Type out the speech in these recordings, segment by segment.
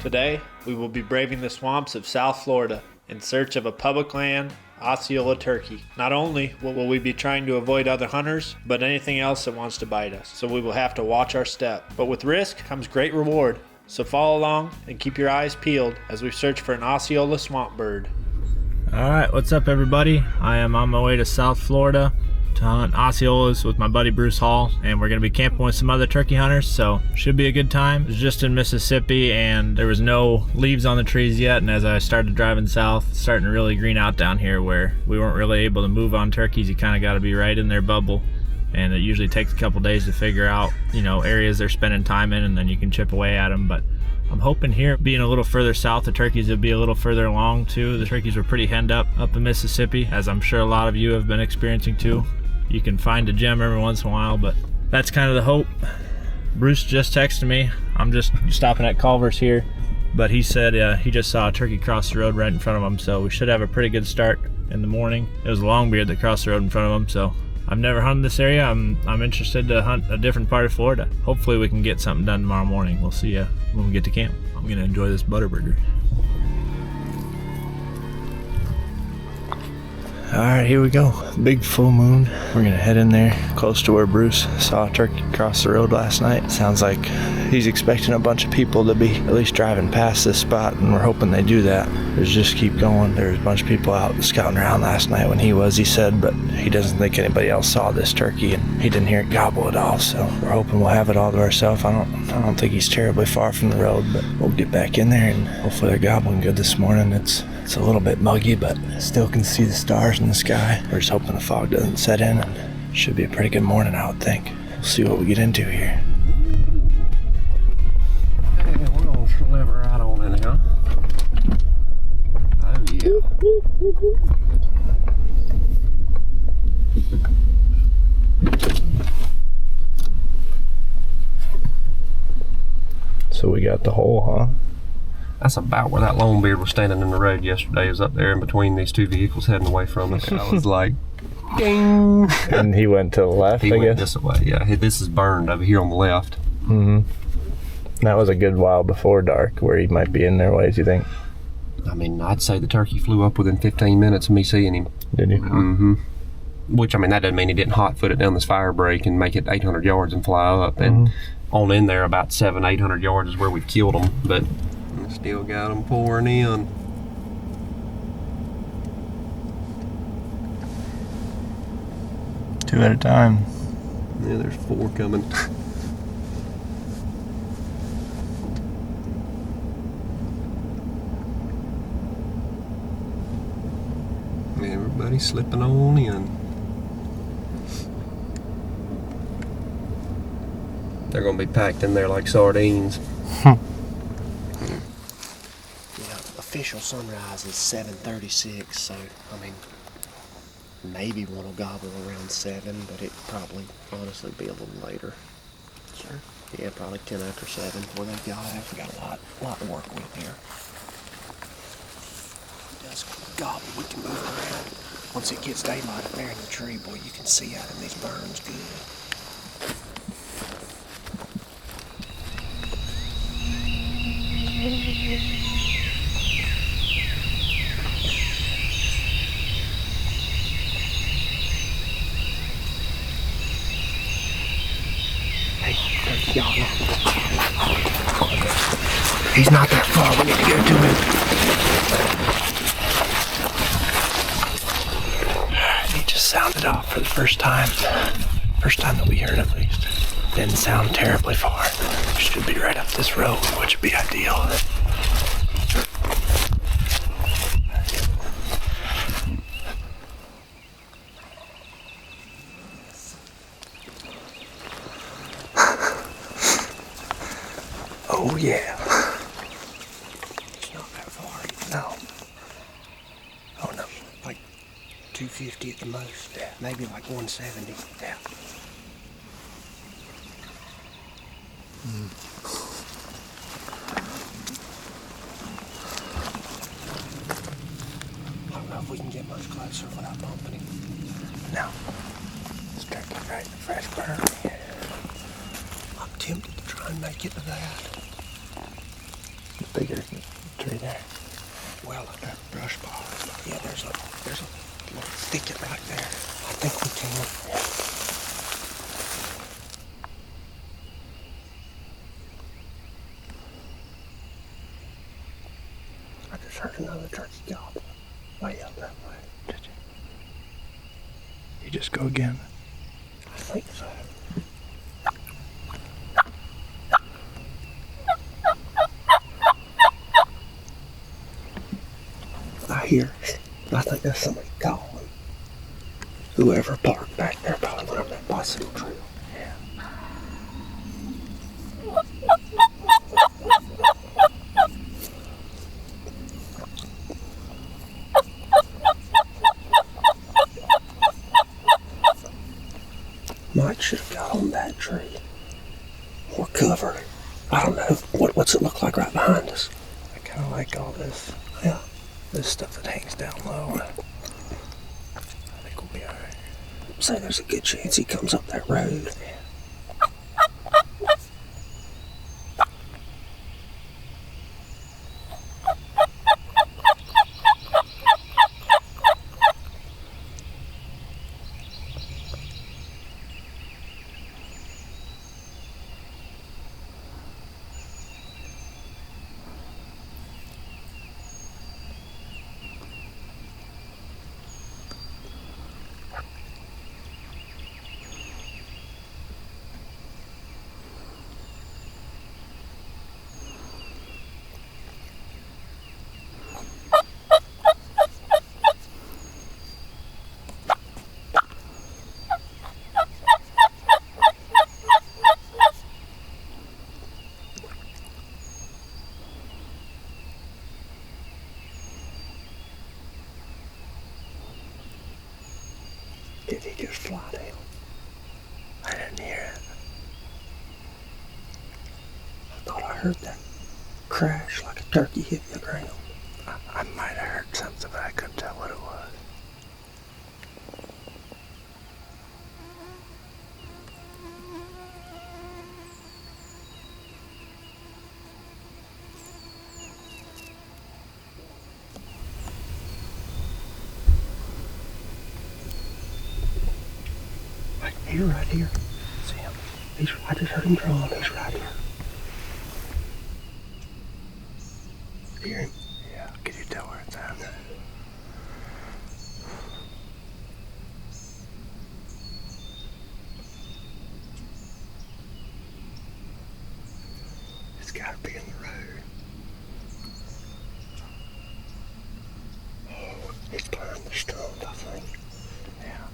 Today, we will be braving the swamps of South Florida in search of a public land Osceola turkey. Not only will we be trying to avoid other hunters, but anything else that wants to bite us, so we will have to watch our step. But with risk comes great reward, so follow along and keep your eyes peeled as we search for an Osceola swamp bird. Alright, what's up everybody? I am on my way to South Florida to hunt Osceolas with my buddy Bruce Hall, and we're going to be camping with some other turkey hunters, so should be a good time. It was just in Mississippi and there was no leaves on the trees yet, and as I started driving south, it's starting to really green out down here where we weren't really able to move on turkeys. You kind of got to be right in their bubble, and it usually takes a couple days to figure out, areas they're spending time in, and then you can chip away at them. But I'm hoping here, being a little further south, the turkeys will be a little further along too. The turkeys were pretty henned up in Mississippi, as I'm sure a lot of you have been experiencing too. You can find a gem every once in a while, but that's kind of the hope. Bruce just texted me. I'm just stopping at Culver's here, but he said he just saw a turkey cross the road right in front of him, so we should have a pretty good start in the morning. It was a longbeard that crossed the road in front of him, so I've never hunted this area. I'm interested to hunt a different part of Florida. Hopefully we can get something done tomorrow morning. We'll see you when we get to camp. I'm gonna enjoy this butterburger. Alright, here we go. Big full moon. We're gonna head in there close to where Bruce saw a turkey cross the road last night. Sounds like he's expecting a bunch of people to be at least driving past this spot, and we're hoping they do that. Let's just keep going. There's a bunch of people out scouting around last night when he said, but he doesn't think anybody else saw this turkey, and he didn't hear it gobble at all, so we're hoping we'll have it all to ourselves. I don't think he's terribly far from the road, but we'll get back in there and hopefully they're gobbling good this morning. It's a little bit muggy, but still can see the stars in the sky. We're just hoping the fog doesn't set in, and it should be a pretty good morning, I would think. We'll see what we get into here. Hey, we're gonna sliver right on in here. Oh yeah. So we got the hole, huh? That's about where that longbeard was standing in the road yesterday. It was up there in between these two vehicles heading away from us. I was like, ding! And he went to the left, He I went guess? this way, yeah. This is burned over here on the left. Mm-hmm. That was a good while before dark, where he might be in their ways, you think? I mean, I'd say the turkey flew up within 15 minutes of me seeing him. Did he? Mm-hmm. Which, I mean, that doesn't mean he didn't hot-foot it down this fire break and make it 800 yards and fly up. And on in there, about 700-800 yards is where we've killed him. But still got them pouring in. Two at a time. Yeah, there's 4 coming. Everybody's slipping on in. They're gonna be packed in there like sardines. Official sunrise is 7:36, so I mean, maybe one will gobble around 7, but it probably honestly be a little later. Sure. Yeah, probably 10 after 7 before they got it. We got a lot to work with here. It does gobble. We can move around. Once it gets daylight up there in the tree, boy, you can see out in these burns good. Y'all, he's not that far. We need to get to him. He just sounded off for the first time. First time that we heard, at least. Didn't sound terribly far. Should be right up this road, which would be ideal. Oh yeah. It's not that far. No. Oh no. Like 250 at the most. Yeah. Maybe like 170. Yeah. I don't know if we can get much closer without bumping him. No. It's turkey right in the fresh burn. Yeah. I'm tempted to try and make it to that. bigger tree there. Well, like that brush pile. Yeah, there's a little thicket right there. I think we can. I just heard another turkey gobbling way up that way. Did you? You just go again? I think so. I think that's somebody calling. Whoever parked back there probably went up that bicycle trail. Yeah. Mike should have got on that tree. Or cover. I don't know. What's it look like right behind us? I kind of like all this. Yeah. This stuff that hangs down low. I think we'll be alright. Say there's a good chance he comes up that road. Did he just fly down? I didn't hear it. I thought I heard that crash like a turkey hitting the ground. I might have heard something, but I couldn't tell what it was. He's right here. See him? I just heard him drawing. He's right here. Hear him? Yeah. Can you tell where it's at? It's gotta be in the road. Oh, he's behind the stump, I think. Yeah.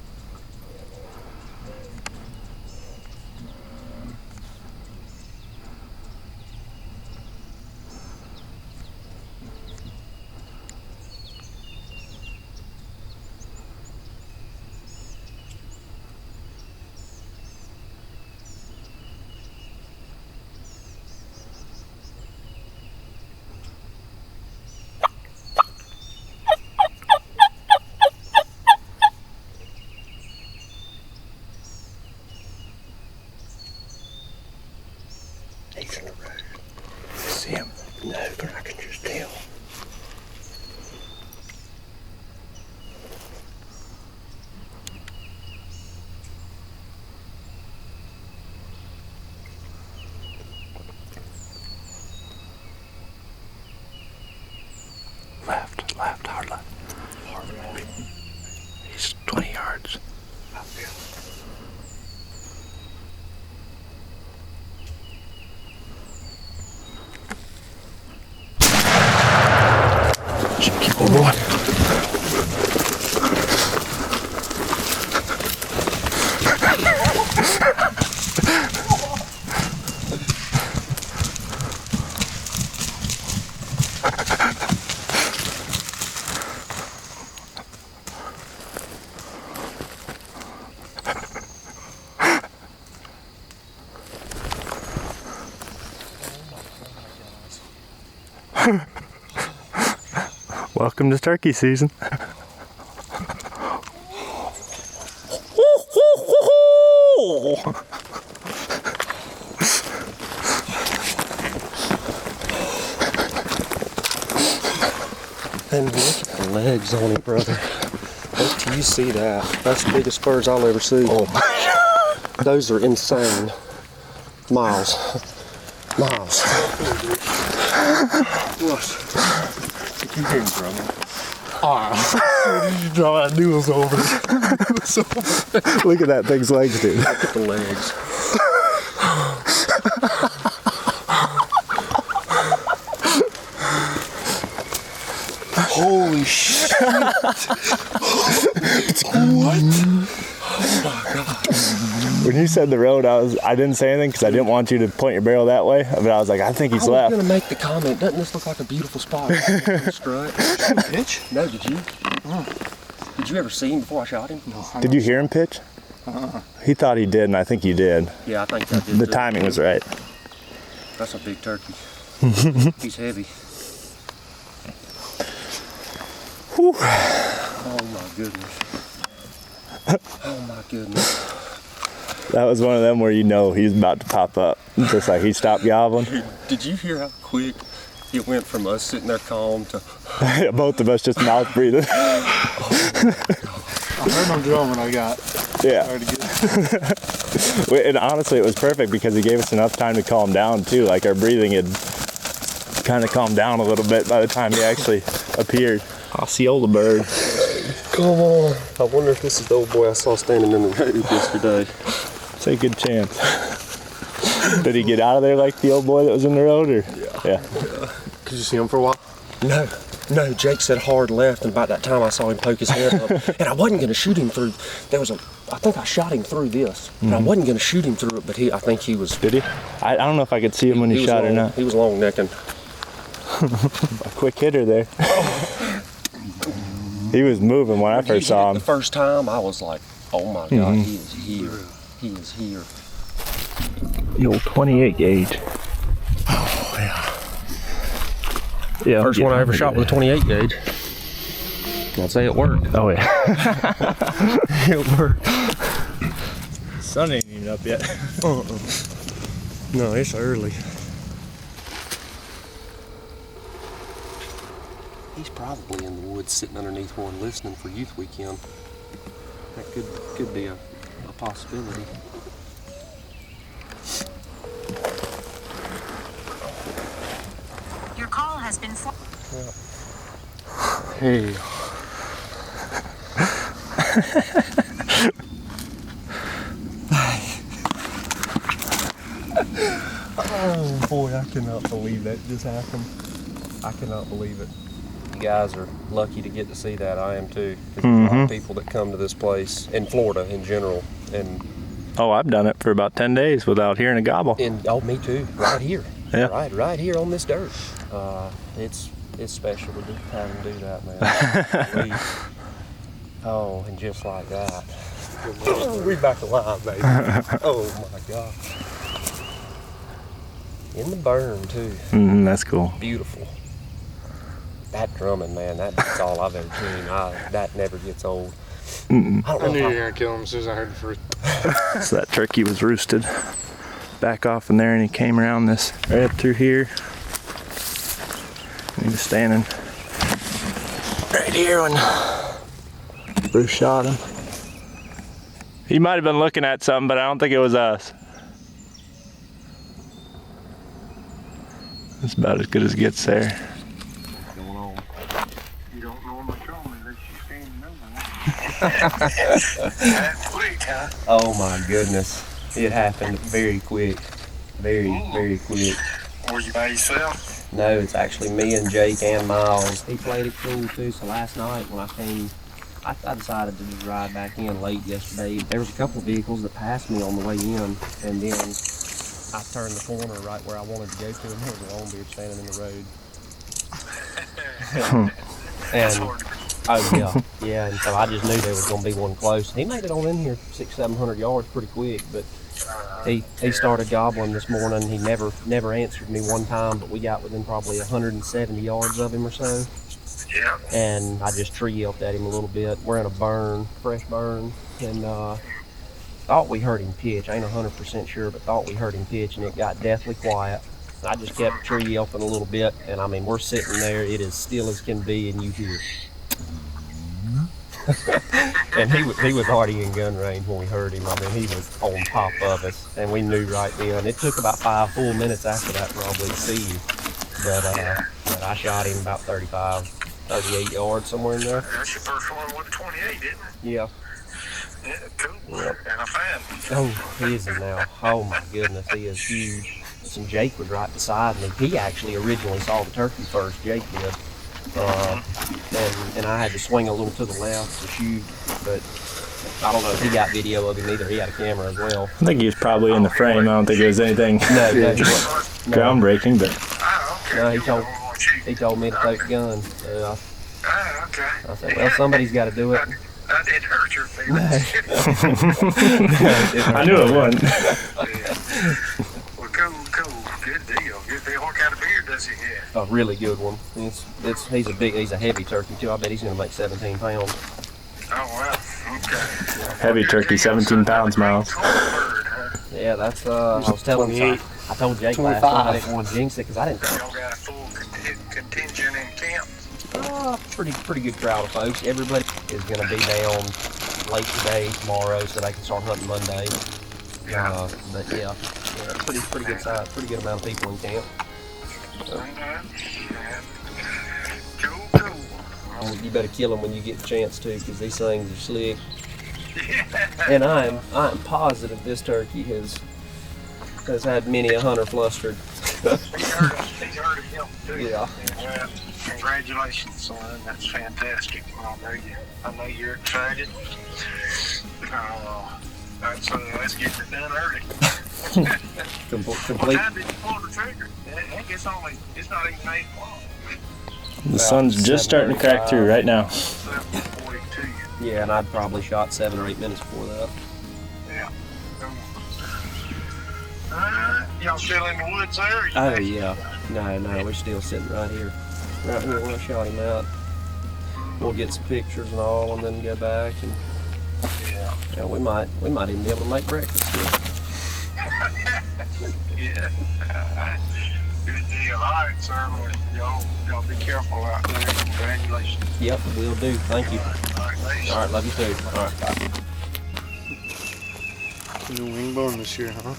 He's in the road. You see him? No, but I can just tell. Left, hard left. He's 20 yards. Keep on going. Welcome to turkey season. And look at the legs on him, brother. Wait till you see that. That's the biggest spurs I'll ever see. Oh my God. Those are insane. Miles. Miles. What? You hear him, brother? Where did you draw that noodles over? Look at that thing's legs, dude. Look at the legs. Holy shit! What? When you said the road, I didn't say anything because I didn't want you to point your barrel that way. But I was like, I think he's left. I was gonna make the comment. Doesn't this look like a beautiful spot? Strut. Pitch? No, did you? Did you ever see him before I shot him? No. Did you hear him pitch? He thought he did, and I think you did. Yeah, I think I did. The too. timing was right. That's a big turkey. He's heavy. Whew. Oh my goodness. Oh my goodness. That was one of them where you know he's about to pop up. Just like he stopped gobbling. Did you hear how quick it went from us sitting there calm to... Both of us just mouth breathing. I heard him drum when I got Yeah. started And honestly, it was perfect because he gave us enough time to calm down too. Like our breathing had kind of calmed down a little bit by the time he actually appeared. Osceola bird. Come on. I wonder if this is the old boy I saw standing in the road yesterday. It's a good chance. Did he get out of there like the old boy that was in the road? Or? Yeah. Could you see him for a while? No, Jake said hard left, and about that time I saw him poke his head up. And I wasn't going to shoot him through. I think I shot him through this. And I wasn't going to shoot him through it, but I think he was... Did he? I don't know if I could see him when he shot long, or not. He was long necking. A quick hitter there. He was moving when I first saw him. The first time, I was like, oh my God, he is here. He is here. The old 28 gauge. Oh, yeah. Yeah. First one I ever shot with a 28 gauge. I'd say it worked. Oh yeah. It worked. Sun ain't even up yet. No, it's early. He's probably in the woods sitting underneath one listening for youth weekend. That could be a possibility. Your call has been Hey. Oh boy, I cannot believe that just happened. I cannot believe it. You guys are lucky to get to see that. I am too. 'Cause there's a lot of people that come to this place in Florida in general, and Oh, I've done it for about 10 days without hearing a gobble. me too. Right here. Yeah. Right here on this dirt. It's special to have them do that, man. Oh, and just like that. We back alive, baby. Oh my God. In the burn too. That's cool. Beautiful. That drumming, man, that's all I've ever seen. That never gets old. I don't I know knew you how- were going to kill him as soon as I heard the first. So that turkey was roosted back off in there, and he came around this right up through here. And he was standing right here when Bruce shot him. He might have been looking at something, but I don't think it was us. That's about as good as it gets there. Going on. You don't know much on me unless you stand in there. That's quick, huh? Oh my goodness. It happened very quick. Very quick. Were you by yourself? No, it's actually me and Jake and Miles. He played it cool too, so last night when I came, I decided to just ride back in late yesterday. There was a couple of vehicles that passed me on the way in, and then I turned the corner right where I wanted to go to, and there was a longbeard standing in the road. And yeah, and so I just knew there was going to be one close. He made it on in here 600-700 yards pretty quick, but he started gobbling this morning. He never answered me one time, but we got within probably 170 yards of him or so. Yeah. And I just tree yelped at him a little bit. We're in a burn, fresh burn, and thought we heard him pitch. I ain't 100% sure, but thought we heard him pitch, and it got deathly quiet. I just kept the tree open a little bit, and I mean, we're sitting there, it is still as can be, and you hear. And he was already in gun range when we heard him. I mean, he was on top of us, and we knew right then. It took about 5 full minutes after that probably to see him. But I shot him about 35, 38 yards, somewhere in there. That's your first one with a 28, isn't it? Yeah. Yeah, cool. Yep. And a fan. Oh, he is now. Oh my goodness, he is huge. And Jake was right beside me. He actually originally saw the turkey first, Jake did. And I had to swing a little to the left to shoot, but I don't know if he got video of him either. He had a camera as well. I think he was probably in the frame. I don't think it was anything No, groundbreaking, but no, he told me to take the gun. So Okay. I said, well, somebody's got to do it. That didn't hurt your feelings. I knew it wouldn't. Well, cool. Good deal. What kind of beard does he have? A really good one. He's a heavy turkey too. I bet he's gonna make 17 pounds. Oh, wow. Okay. Heavy turkey, 17 pounds, Miles. Yeah, that's I was telling you. I told Jake last night I didn't want to jinx it because I didn't. Y'all got a full contingent in camp? Pretty good crowd of folks. Everybody is going to be down late today, tomorrow, so they can start hunting Monday. But yeah, pretty good size, pretty good amount of people in camp. So, Cool. you better kill them when you get the chance to, because these things are slick. And I'm positive this turkey has had many a hunter flustered. He's heard of him too. Yeah. Well, congratulations, son. That's fantastic. I know you're excited. Let's get it done early. What Complete. time did you pull the trigger? I think it's not even 8 o'clock. The sun's just starting to crack through right now. 7:42. Yeah, and I'd probably shot 7 or 8 minutes before that. Yeah. Y'all still in the woods there? Oh yeah. No, we're still sitting right here. Right here where I shot him out. We'll get some pictures and all, and then go back and yeah, we might even be able to make breakfast here. Yeah. Good deal. All right, sir. Well, y'all be careful out there. Congratulations. Yep, will do. Thank you. All right, thanks. All right, love you too. All right, bye. New wing bone this year, huh?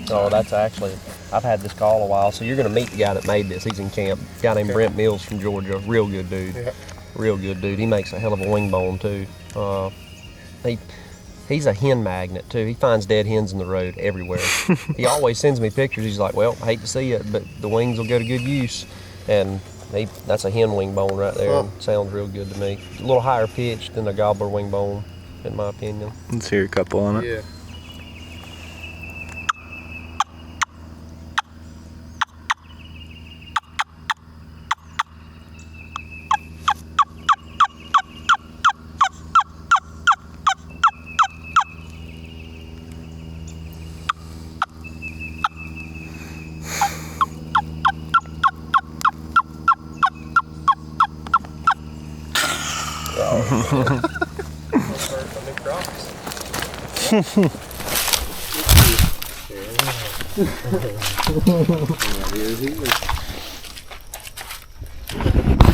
So that's actually, I've had this call a while, so you're going to meet the guy that made this. He's in camp. A guy named Brent Mills from Georgia. Real good dude. Yeah. Real good dude. He makes a hell of a wing bone too. He's a hen magnet too. He finds dead hens in the road everywhere. He always sends me pictures. He's like, well, I hate to see it, but the wings will go to good use. And that's a hen wing bone right there. And sounds real good to me. A little higher pitched than a gobbler wing bone, in my opinion. Let's hear a couple on it. Yeah.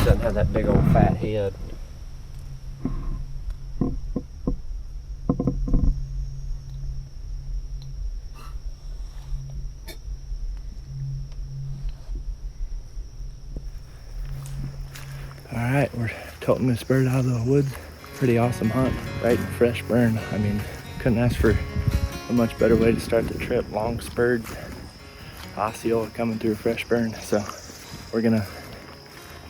Doesn't have that big old fat head. All right, we're toting this bird out of the woods. Pretty awesome hunt, right in fresh burn. I mean, couldn't ask for a much better way to start the trip. Long spurred Osceola coming through a fresh burn. So we're gonna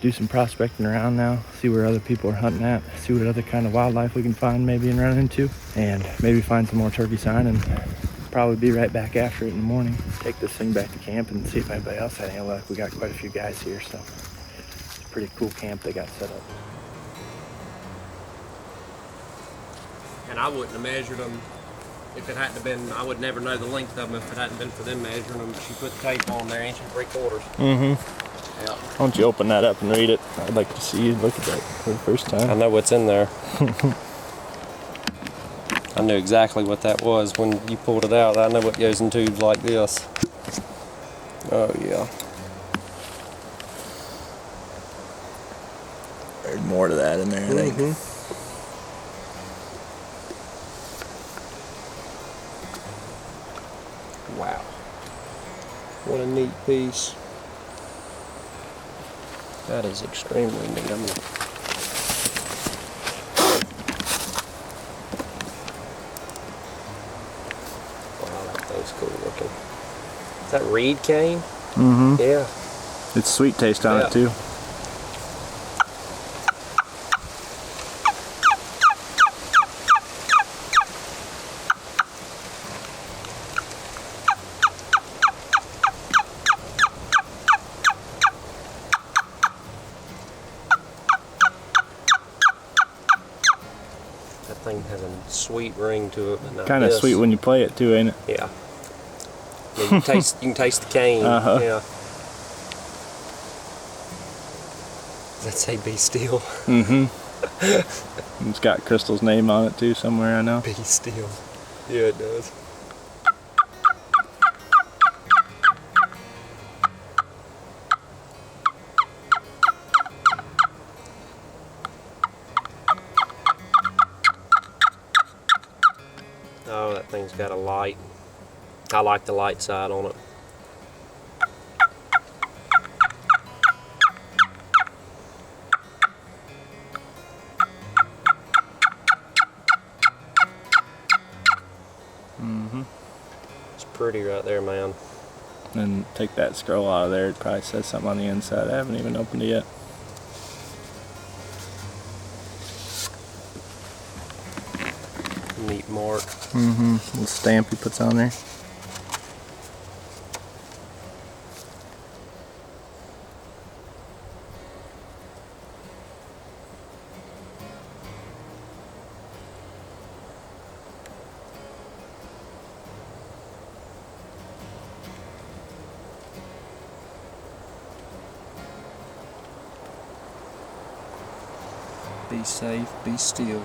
do some prospecting around now, see where other people are hunting at, see what other kind of wildlife we can find maybe and run into, and maybe find some more turkey sign, and probably be right back after it in the morning. Take this thing back to camp and see if anybody else had any luck. We got quite a few guys here, so it's a pretty cool camp they got set up. And I wouldn't have measured them if it hadn't been, I would never know the length of them if it hadn't been for them measuring them. She put the tape on there, 1.75 inches. Yeah. Why don't you open that up and read it? I'd like to see you look at that for the first time. I know what's in there. I knew exactly what that was when you pulled it out. I know what goes in tubes like this. Oh, yeah. There's more to that in there, I think. Wow. What a neat piece. That is extremely neat. Wow, that thing's cool looking. Is that reed cane? Mm-hmm. Yeah. It's sweet taste on it too. That thing has a sweet ring to it, but not Kind of this. sweet when you play it too, ain't it? Yeah. Yeah, you can taste the cane. Uh-huh. Yeah. Does that say be still? Mm-hmm. It's got Crystal's name on it too somewhere, I know. Be still. Yeah, it does. Oh, that thing's got a light. I like the light side on it. Mm-hmm. It's pretty right there, man. And take that scroll out of there, it probably says something on the inside. I haven't even opened it yet. Neat mark. Mm-hmm. Little stamp he puts on there. Be safe, be still.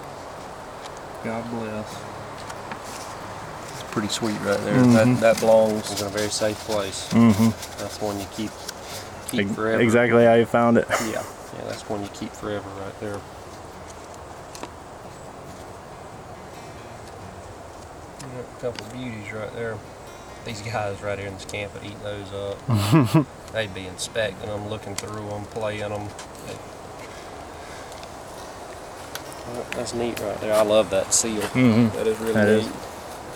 God bless. It's pretty sweet right there. Mhm. That belongs in a very safe place. Mm-hmm. That's one you keep forever. Exactly how you found it. Yeah, that's one you keep forever right there. A couple beauties right there. These guys right here in this camp would eat those up. They'd be inspecting them, looking through them, playing them. That's neat right there. I love that seal. Mm-hmm. That is really That neat. is.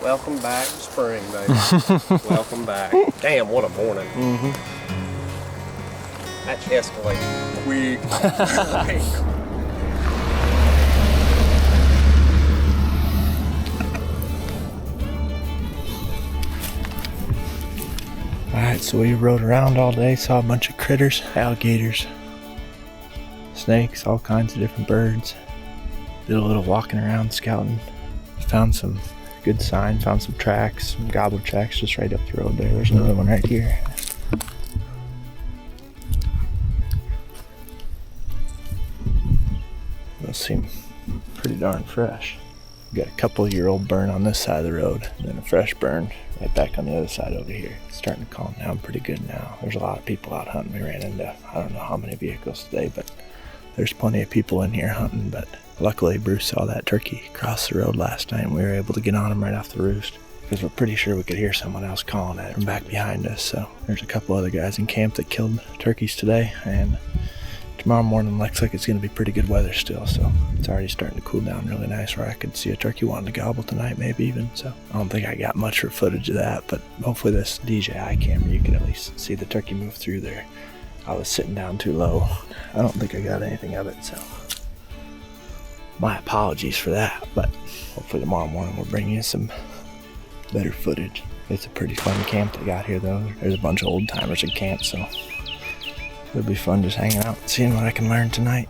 Welcome back to spring, baby. Welcome back. Damn, what a morning. Mm-hmm. That escalated quick. Alright, so we rode around all day, saw a bunch of critters, alligators, snakes, all kinds of different birds. Did a little walking around, scouting. Found some good signs, found some tracks, some gobbler tracks just right up the road there. There's another one right here. Those seem pretty darn fresh. We got a couple-year-old burn on this side of the road, and then a fresh burn right back on the other side over here. It's starting to calm down pretty good now. There's a lot of people out hunting. We ran into, I don't know how many vehicles today, but there's plenty of people in here hunting. But luckily, Bruce saw that turkey cross the road last night, and we were able to get on him right off the roost, because we're pretty sure we could hear someone else calling at it from back behind us. So there's a couple other guys in camp that killed turkeys today, and tomorrow morning looks like it's going to be pretty good weather still, so it's already starting to cool down really nice where I could see a turkey wanting to gobble tonight maybe even. So I don't think I got much for footage of that, but hopefully this DJI camera you can at least see the turkey move through there. I was sitting down too low. I don't think I got anything of it, so my apologies for that, but hopefully tomorrow morning we'll bring you some better footage. It's a pretty fun camp they got here though. There's a bunch of old timers in camp, so it'll be fun just hanging out and seeing what I can learn tonight.